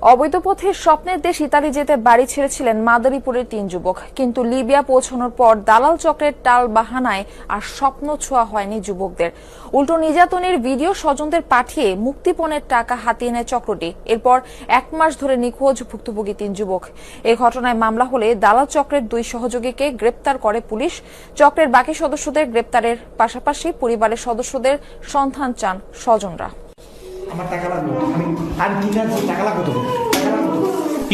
অবৈধ পথে স্বপ্নের দেশ ইতালি যেতে বাড়ি ছেড়েছিলেন মাদারীপুরের 3 যুবক, কিন্তু লিবিয়া পৌঁছানোর পর দালাল চক্রের টাল বাহানায় আর স্বপ্ন ছোঁয়া হয়নি যুবকদের। উল্টো নির্যাতনের ভিডিও স্বজনদের পাঠিয়ে মুক্তিপণের টাকা হাতিয়ে নেয় চক্রটি। এরপর 1 মাস ধরে নিখোঁজ ভুক্তভোগী 3 যুবক। এই ঘটনায় মামলা হলে দালাল চক্রের 2 সহযোগীকে গ্রেপ্তার করে পুলিশ। চক্রের বাকি সদস্যদের গ্রেপ্তারের পাশাপাশি পরিবারের সদস্যদের সন্ধান চান স্বজনরা।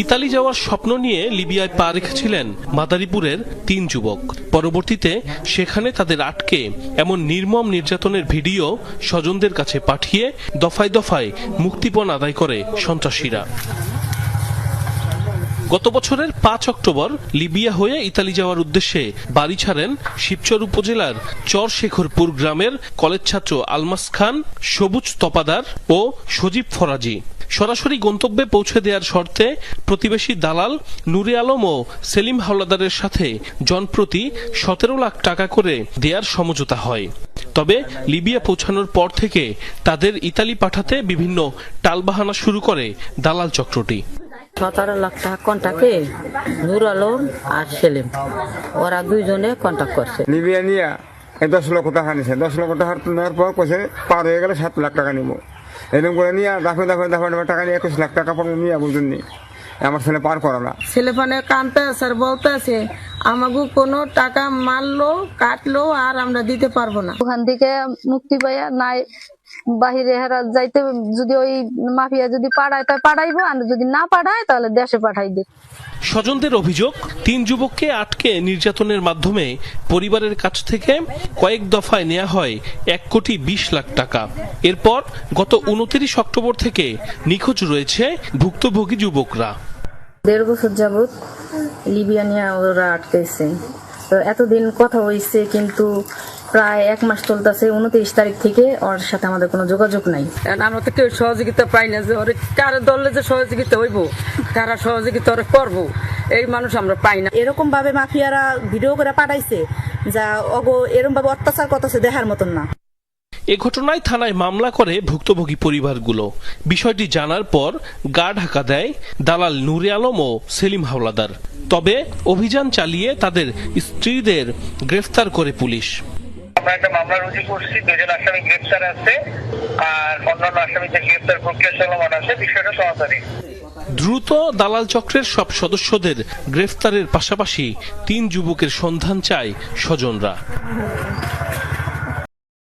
ইতালি যাওয়ার স্বপ্ন নিয়ে লিবিয়ায় পা রেখেছিলেন মাদারীপুরের 3 যুবক। পরবর্তীতে সেখানে তাদের আটকে এমন নির্মম নির্যাতনের ভিডিও স্বজনদের কাছে পাঠিয়ে দফায় দফায় মুক্তিপণ আদায় করে সন্ত্রাসীরা। গত বছরের 5 অক্টোবর লিবিয়া হয়ে ইতালি যাওয়ার উদ্দেশ্যে বাড়ি ছাড়েন শিবচর উপজেলার চরশেখরপুর গ্রামের কলেজ ছাত্র আলমাস খান, সবুজ তপাদার ও সজীব ফরাজি। সরাসরি গন্তব্যে পৌঁছে দেওয়ার শর্তে প্রতিবেশী দালাল নুরে আলম ও সেলিম হাওলাদারের সাথে জনপ্রতি 17 লাখ টাকা করে দেওয়ার সমঝোতা হয়। তবে লিবিয়া পৌঁছানোর পর থেকে তাদের ইতালি পাঠাতে বিভিন্ন টালবাহানা শুরু করে দালাল চক্রটি। 17 লাখ টাকা কন্টাক্টে নূর আলম আর সেলিম, ওরা 2 জনে কন্টাক্ট করছে। লিবিয়া নিয়ে 10 লক্ষ টাকা নিছে। 10 লক্ষ টাকা নেওয়ার পর কইছে পার হয়ে গেলে 7 লাখ টাকা নিব। এরকম করে নিয়ে দাফে টাকা নিয়ে 21 লাখ টাকা পর্যন্ত নিয়ে বুঝুননি আমার ছেলে পার করা না। ছেলেপানে কানতে স্যার বলতেছে আমাকে কোনো টাকা মারলো কাটলো আর আমরা দিতে পারবো না। ওখান থেকে মুক্তি পাইয়া নাই বাহিরে হেরা যাইতে, যদি ওই মাফিয়া যদি পাঠায় তাই পাঠাইবো, আর যদি না পাঠায় তাহলে দেশে পাঠাই দিবে। স্বজনদের অভিযোগ, 3 যুবককে আটকে নির্যাতনের মাধ্যমে পরিবারের কাছ থেকে কয়েক দফায় নেওয়া হয় 1,20 লাখ টাকা। এরপর গত 29 অক্টোবর থেকে নিখোঁজ রয়েছে ভুক্তভোগী যুবকরা। 1.5 বছর যাবত লিবিয়া নিয়ে ওরা আটকেছে। তো এতদিন কথা হয়েছে, কিন্তু প্রায় 1 মাস চলতেছে। 29 তারিখ থেকে ওর সাথে আমাদের কোনো যোগাযোগ নাই। আমরা তো কেউ সহযোগিতা পাই না, যে ওরে কারো দলে যে সহযোগিতা হইব, কারা সহযোগিতা ওরা করবো, এই মানুষ আমরা পাই না। এরকম ভাবে মাফিয়ারা ভিডিও করে পাঠাইছে যা অগো এরকম ভাবে অত্যাচার করতেছে দেখার মতন না। এ ঘটনায় থানায় মামলা করে ভুক্তভোগী পরিবারগুলো। বিষয়টি জানার পর গা ঢাকা দেয় দালাল নুরে আলম ও সেলিম হাওলাদার। তবে অভিযান চালিয়ে তাদের স্ত্রীদের গ্রেফতার করে পুলিশ। আমরা একটা মামলা রুজু করছি, 2 জন আসামি গ্রেফতার আছে আর অন্যান্য আসামিদের গ্রেফতার প্রক্রিয়া চলমান আছে। বিষয়টা তাড়াতাড়ি দ্রুত দালাল চক্রের সব সদস্যদের গ্রেফতারের পাশাপাশি 3 যুবকের সন্ধান চায় স্বজনরা।